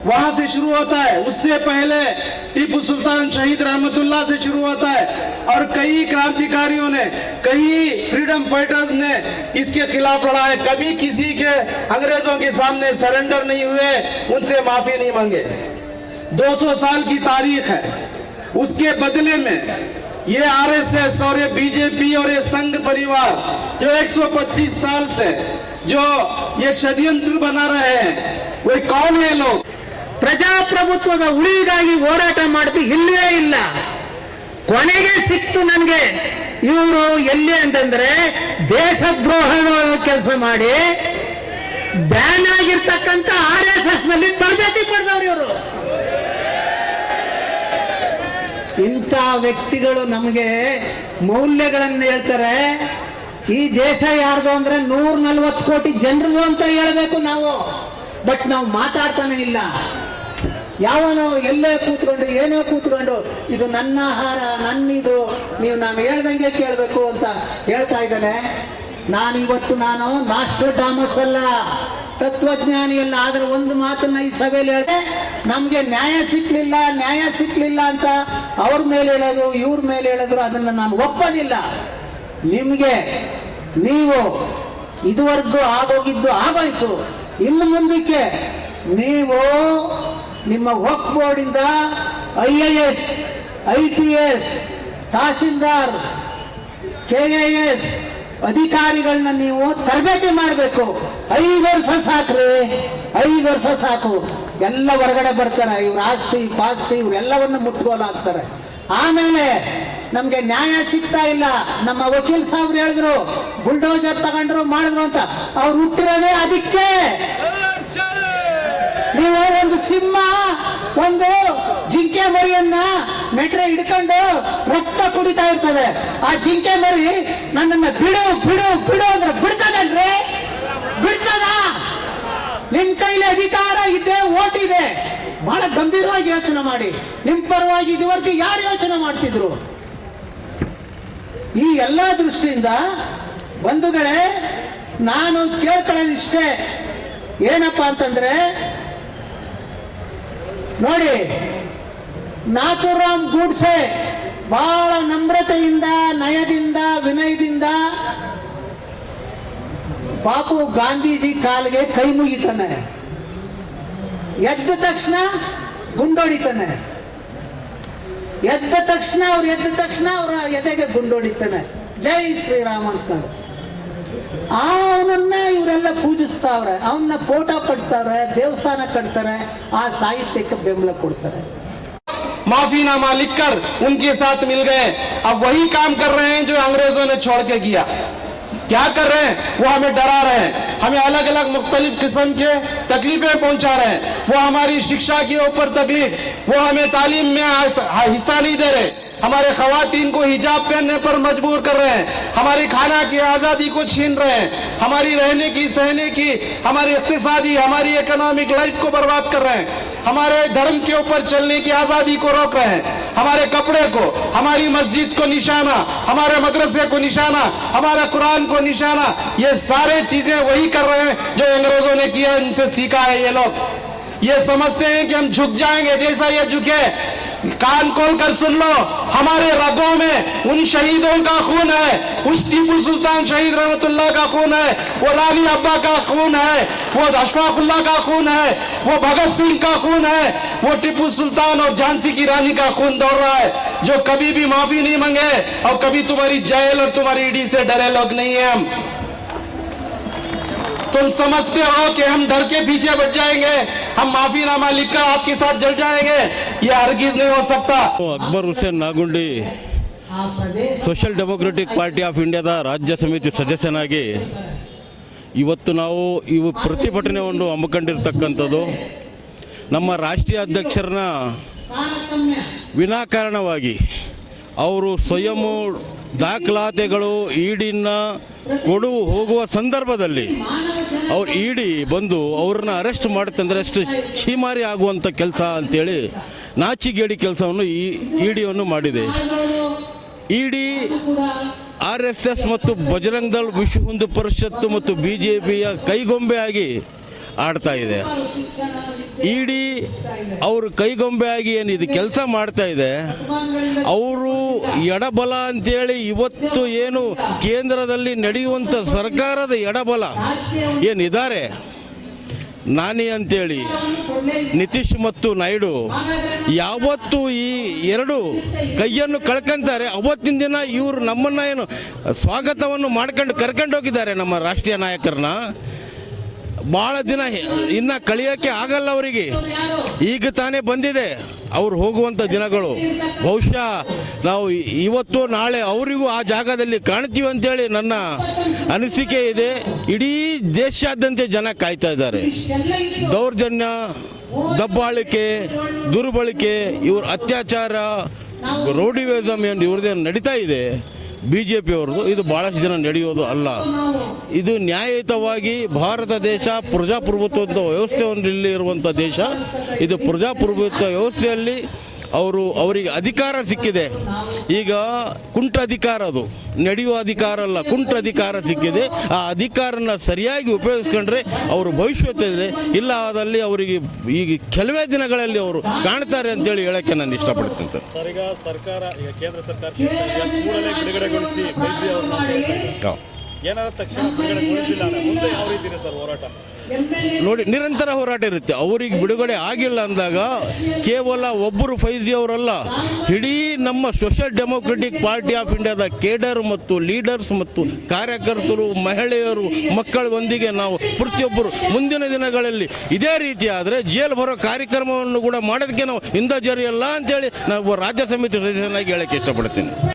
वहां से शुरू होता है। उससे पहले टीपू सुल्तान शहीद रहमतुल्लाह से शुरू होता है और कई क्रांतिकारियों ने, कई फ्रीडम फाइटर्स ने इसके खिलाफ लड़ा है। कभी किसी के अंग्रेजों के सामने सरेंडर नहीं हुए, उनसे माफी नहीं मांगे। 200 साल की तारीख है। उसके बदले में ये आरएसएस और ये बीजेपी और ये संघ परिवार जो 125 साल से जो ये षड्यंत्र बना रहे हैं, वो कौन है लोग? ಪ್ರಜಾಪ್ರಭುತ್ವದ ಉಳಿಗಾಗಿ ಹೋರಾಟ ಮಾಡ್ತಿ ಇಲ್ಲೇ ಇಲ್ಲ. ಕೊನೆಗೆ ಸಿಕ್ತು ನನಗೆ ಇವರು ಎಲ್ಲಿ ಅಂತಂದ್ರೆ ದೇಶದ್ರೋಹ ಕೆಲಸ ಮಾಡಿ ಬ್ಯಾನ್ ಆಗಿರ್ತಕ್ಕಂಥ RSS ನಲ್ಲಿ ತರಬೇತಿ ಪಡೆದವರು ಇವರು. ಇಂಥ ವ್ಯಕ್ತಿಗಳು ನಮಗೆ ಮೌಲ್ಯಗಳನ್ನು ಹೇಳ್ತಾರೆ. ಈ ದೇಶ ಯಾರ್ದು ಅಂದ್ರೆ 140 ಕೋಟಿ ಜನರದು ಅಂತ ಹೇಳಬೇಕು ನಾವು. ಬಟ್ ನಾವು ಮಾತಾಡ್ತಾನೆ ಇಲ್ಲ. ಯಾವನೋ ಎಲ್ಲೇ ಕೂತ್ಕೊಂಡು ಏನೋ ಕೂತ್ಕೊಂಡು ಇದು ನನ್ನ ಆಹಾರ, ನನ್ನಿದು, ನೀವು ನಾನು ಹೇಳ್ದಂಗೆ ಕೇಳಬೇಕು ಅಂತ ಹೇಳ್ತಾ ಇದ್ದಾನೆ. ನಾನಿವತ್ತು ನಾಸ್ಟ್ರಡಾಮಸ್ ಅಲ್ಲ, ತತ್ವಜ್ಞಾನಿ ಅಲ್ಲ. ಆದ್ರೆ ಒಂದು ಮಾತನ್ನ ಈ ಸಭೆಯಲ್ಲಿ ಹೇಳಿದೆ, ನಮ್ಗೆ ನ್ಯಾಯ ಸಿಕ್ಲಿಲ್ಲ ಅಂತ ಅವ್ರ ಮೇಲೆ ಹೇಳೋದು, ಇವ್ರ ಮೇಲೆ ಹೇಳಿದ್ರು ಅದನ್ನ ನಾನು ಒಪ್ಪೋದಿಲ್ಲ. ನಿಮ್ಗೆ ನೀವು ಇದುವರೆಗೂ ಆಗೋಗಿದ್ದು ಆಗೋಯ್ತು. ಇನ್ನು ಮುಂದಕ್ಕೆ ನೀವು ನಿಮ್ಮ ವಕ್ಫ್ ಬೋರ್ಡಿಂದ IAS, IPS, ತಹಸೀಲ್ದಾರ್, KIS ಅಧಿಕಾರಿಗಳನ್ನ ನೀವು ತರಬೇತಿ ಮಾಡಬೇಕು. 5 ವರ್ಷ ಸಾಕ್ರಿ, 5 ವರ್ಷ ಸಾಕು. ಎಲ್ಲ ಹೊರಗಡೆ ಬರ್ತಾರೆ. ಇವ್ರ ಆಸ್ತಿ ಪಾಸ್ತಿ ಇವರೆಲ್ಲವನ್ನ ಮುಟ್ಗೋಲಾಗ್ತಾರೆ. ಆಮೇಲೆ ನಮ್ಗೆ ನ್ಯಾಯ ಸಿಗ್ತಾ ಇಲ್ಲ. ನಮ್ಮ ವಕೀಲ್ ಸಾಹೇಬ್ರು ಹೇಳಿದ್ರು ಬುಲ್ಡೋಜರ್ ತಗೊಂಡ್ರು ಮಾಡಿದ್ರು ಅಂತ. ಅವ್ರು ಹುಟ್ಟಿರೋದೇ ಅದಕ್ಕೆ. ನೀವು ಒಂದು ಸಿಂಹ, ಒಂದು ಜಿಂಕೆ ಮರಿಯನ್ನ ನೆಟ್ರೆ ಹಿಡ್ಕೊಂಡು ರಕ್ತ ಕುಡಿತಾ ಇರ್ತದೆ. ಆ ಜಿಂಕೆ ಮರಿ ನನ್ನನ್ನ ಬಿಡು ಬಿಡು ಬಿಡು ಅಂದ್ರೆ ಬಿಡ್ತದಲ್ರಿ? ಬಿಡ್ತದ? ನಿಮ್ ಕೈಲಿ ಅಧಿಕಾರ ಇದೆ, ಓಟ್ ಇದೆ. ಬಹಳ ಗಂಭೀರವಾಗಿ ಯೋಚನೆ ಮಾಡಿ. ನಿಮ್ ಪರವಾಗಿ ಇದುವರೆಗೂ ಯಾರು ಯೋಚನೆ ಮಾಡ್ತಿದ್ರು? ಈ ಎಲ್ಲಾ ದೃಷ್ಟಿಯಿಂದ ಬಂಧುಗಳೇ, ನಾನು ಕೇಳ್ಕೊಳ್ಳೋದಿಷ್ಟೇ. ಏನಪ್ಪಾ ಅಂತಂದ್ರೆ, ನೋಡಿ, ನಾಥೂರಾಮ್ ಗೂಡ್ಸೆ ಬಹಳ ನಮ್ರತೆಯಿಂದ, ನಯದಿಂದ, ವಿನಯದಿಂದ ಬಾಪು ಗಾಂಧೀಜಿ ಕಾಲಿಗೆ ಕೈ ಮುಗಿತಾನೆ. ಎದ್ದ ತಕ್ಷಣ ಗುಂಡೊಡಿತಾನೆ. ಎದ್ದ ತಕ್ಷಣ ಅವರ ಎದೆಗೆ ಗುಂಡೊಡಿತಾನೆ. ಜೈ ಶ್ರೀರಾಮ್ ಅನ್ಕೊಂಡು ಅವನನ್ನ ಇವರೆಲ್ಲ ಪೂಜಿಸ್ತಾವ್ರೆ. ಅವನ್ನ ಫೋಟೋ ಕಟ್ತಾರೆ, ದೇವಸ್ಥಾನ ಕಟ್ತಾರೆ, ಆ ಸಾಹಿತ್ಯಕ್ಕೆ ಬೆಂಬಲ ಕೊಡ್ತಾರೆ. माफीनामा लिखकर उनके साथ मिल गए. अब वही काम कर रहे हैं जो अंग्रेजों ने छोड़ के किया. क्या कर रहे हैं? वो हमें डरा रहे हैं, हमें अलग अलग मुख्तलिफ किस्म के तकलीफें पहुंचा रहे हैं. वो हमारी शिक्षा के ऊपर तकलीफ, वो हमें तालीम में हिस्सा नहीं दे रहे, हमारे खवातीन को हिजाब पहनने पर मजबूर कर रहे हैं, हमारी खाना की आजादी को छीन रहे हैं, हमारी रहने की, सहने की, हमारी इक्तिसादी, हमारी इकोनॉमिक लाइफ को बर्बाद कर रहे हैं, हमारे धर्म के ऊपर चलने की आजादी को रोक रहे हैं, हमारे कपड़े को, हमारी मस्जिद को निशाना, हमारे मदरसे को निशाना, हमारे कुरान को निशाना. ये सारे चीजें वही कर रहे हैं जो अंग्रेजों ने किया, इनसे सीखा है. ये लोग ये समझते हैं कि हम झुक जाएंगे. जैसा ये झुके, कान खोल कर सुन लो, हमारे रगों में उन शहीदों का खून है. उस टीपू सुल्तान शहीद रहमतुल्लाह का खून है, वो रानी अब्बा का खून है, वो अशफाकुल्लाह का खून है, वो भगत सिंह का खून है, वो टीपू सुल्तान और झांसी की रानी का खून दौड़ रहा है, जो कभी भी माफी नहीं मांगे और कभी तुम्हारी जेल और तुम्हारी ईडी से डरे लोग नहीं है. हम तुम समझते हो कि हम डर के पीछे बढ़ जाएंगे, हम माफीनामा लिखकर आपके साथ जल जाएंगे? ये हरगिज नहीं हो सकता. Akbar Hussain Nagundi social democratic party of ಇಂಡಿಯಾದ ರಾಜ್ಯ ಸಮಿತಿ ಸದಸ್ಯನಾಗಿ ಇವತ್ತು ನಾವು ಪ್ರತಿಭಟನೆಯನ್ನು ಹಮ್ಮಿಕೊಂಡಿರ್ತಕ್ಕಂಥದ್ದು ನಮ್ಮ ರಾಷ್ಟ್ರೀಯ ಅಧ್ಯಕ್ಷರನ್ನ ವಿನಾಕಾರಣವಾಗಿ ಅವರು ಸ್ವಯಂ ದಾಖಲಾತಿಗಳು ಇಡಿನ ಹೋಗುವ ಸಂದರ್ಭದಲ್ಲಿ ಅವ್ರು ಇಡಿ ಬಂದು ಅವ್ರನ್ನ ಅರೆಸ್ಟ್ ಮಾಡುತ್ತಂದ್ರೆ ಅಷ್ಟು ಛೀಮಾರಿ ಆಗುವಂಥ ಕೆಲಸ ಅಂತೇಳಿ ನಾಚಿಗೇಡಿ ಕೆಲಸವನ್ನು ಇಡಿಯನ್ನು ಮಾಡಿದೆ. ಇಡಿ RSS ಮತ್ತು ಬಜರಂಗ್ ದಳ್, ವಿಶ್ವ ಹಿಂದೂ ಪರಿಷತ್ತು ಮತ್ತು BJPಯ ಕೈಗೊಂಬೆಯಾಗಿ ಆಡ್ತಾ ಇದೆ. ಇಡಿ ಅವರು ಕೈಗೊಂಬೆಯಾಗಿ ಏನು ಇದು ಕೆಲಸ ಮಾಡ್ತಾ ಇದೆ, ಅವರು ಎಡಬಲ ಅಂತೇಳಿ ಇವತ್ತು ಏನು ಕೇಂದ್ರದಲ್ಲಿ ನಡೆಯುವಂಥ ಸರ್ಕಾರದ ಎಡಬಲ ಏನಿದ್ದಾರೆ, ನಾನಿ ಅಂತೇಳಿ ನಿತೀಶ್ ಮತ್ತು ನಾಯ್ಡು ಯಾವತ್ತು ಈ ಎರಡು ಕೈಯನ್ನು ಕಳ್ಕೊಂತಾರೆ ಅವತ್ತಿನ ದಿನ ಇವರು ನಮ್ಮನ್ನು ಏನು ಸ್ವಾಗತವನ್ನು ಮಾಡ್ಕೊಂಡು ಕರ್ಕೊಂಡು ಹೋಗಿದ್ದಾರೆ ನಮ್ಮ ರಾಷ್ಟ್ರೀಯ ನಾಯಕರನ್ನ. ಭಾಳ ದಿನ ಇನ್ನು ಕಳಿಯೋಕ್ಕೆ ಆಗಲ್ಲ ಅವರಿಗೆ. ಈಗ ತಾನೇ ಬಂದಿದೆ ಅವ್ರು ಹೋಗುವಂಥ ದಿನಗಳು. ಬಹುಶಃ ನಾವು ಇವತ್ತು ನಾಳೆ ಅವರಿಗೂ ಆ ಜಾಗದಲ್ಲಿ ಕಾಣ್ತೀವಿ ಅಂತೇಳಿ ನನ್ನ ಅನಿಸಿಕೆ ಇದೆ. ಇಡೀ ದೇಶಾದ್ಯಂತ ಜನ ಕಾಯ್ತಾ ಇದ್ದಾರೆ. ದೌರ್ಜನ್ಯ, ದಬ್ಬಾಳಿಕೆ, ದುರ್ಬಳಕೆ, ಇವ್ರ ಅತ್ಯಾಚಾರ, ರೌಡಿವಿಸಮ್ ಏನು ಇವ್ರದ್ದೇನು ನಡೀತಾ ಇದೆ BJP ಅವ್ರದ್ದು, ಇದು ಭಾಳಷ್ಟು ಜನ ನಡೆಯೋದು ಅಲ್ಲ. ಇದು ನ್ಯಾಯಯುತವಾಗಿ ಭಾರತ ದೇಶ ಪ್ರಜಾಪ್ರಭುತ್ವದ ವ್ಯವಸ್ಥೆಯಲ್ಲಿ ಇರುವಂಥ ದೇಶ. ಇದು ಪ್ರಜಾಪ್ರಭುತ್ವ ವ್ಯವಸ್ಥೆಯಲ್ಲಿ ಅವರಿಗೆ ಅಧಿಕಾರ ಸಿಕ್ಕಿದೆ. ಈಗ ಕುಂಟ ಅಧಿಕಾರ, ಅದು ನಡೆಯುವ ಅಧಿಕಾರ ಅಲ್ಲ, ಕುಂಟ ಅಧಿಕಾರ ಸಿಕ್ಕಿದೆ. ಆ ಅಧಿಕಾರನ ಸರಿಯಾಗಿ ಉಪಯೋಗಿಸ್ಕೊಂಡ್ರೆ ಅವರು ಭವಿಷ್ಯತ್ ಇದೆ. ಇಲ್ಲ ಆದಲ್ಲಿ ಅವರಿಗೆ ಈಗ ಕೆಲವೇ ದಿನಗಳಲ್ಲಿ ಅವರು ಕಾಣ್ತಾರೆ ಅಂತೇಳಿ ಹೇಳೋಕ್ಕೆ ನಾನು ಇಷ್ಟಪಡ್ತೀನಿ ಸರ್. ಈಗ ಸರ್ಕಾರ, ಈಗ ಕೇಂದ್ರ ಸರ್ಕಾರ ಕೂಡಲೇ ಬಿಡುಗಡೆಗೊಳಿಸಿ ಫೈಜಿ ಅವ್ರನ್ನ ಏನಾದ ತಕ್ಷಣ ಬಿಡುಗಡೆಗೊಳಿಸಿಲ್ಲ, ಮುಂದೆ ಯಾವ ರೀತಿ ಇದೆ ಸರ್ ಹೋರಾಟ? ನೋಡಿ, ನಿರಂತರ ಹೋರಾಟ ಇರುತ್ತೆ. ಅವರಿಗೆ ಬಿಡುಗಡೆ ಆಗಿಲ್ಲ ಅಂದಾಗ ಕೇವಲ ಒಬ್ಬರು ಫೈಜಿ ಅವರಲ್ಲ, ಇಡೀ ನಮ್ಮ ಸೋಷಿಯಲ್ ಡೆಮೊಕ್ರೆಟಿಕ್ ಪಾರ್ಟಿ ಆಫ್ ಇಂಡಿಯಾದ ಕೇಡರ್ ಮತ್ತು ಲೀಡರ್ಸ್ ಮತ್ತು ಕಾರ್ಯಕರ್ತರು, ಮಹಿಳೆಯರು, ಮಕ್ಕಳೊಂದಿಗೆ ನಾವು ಪ್ರತಿಯೊಬ್ಬರು ಮುಂದಿನ ದಿನಗಳಲ್ಲಿ ಇದೇ ರೀತಿ ಆದರೆ ಜೈಲು ಬರೋ ಕಾರ್ಯಕ್ರಮವನ್ನು ಕೂಡ ಮಾಡೋದಕ್ಕೆ ನಾವು ಹಿಂದೆ ಜರಿಯಲ್ಲ ಅಂತೇಳಿ ನಾವು ರಾಜ್ಯ ಸಮಿತಿ ಸದಸ್ಯನಾಗಿ ಹೇಳಕ್ಕೆ ಇಷ್ಟಪಡ್ತೀನಿ.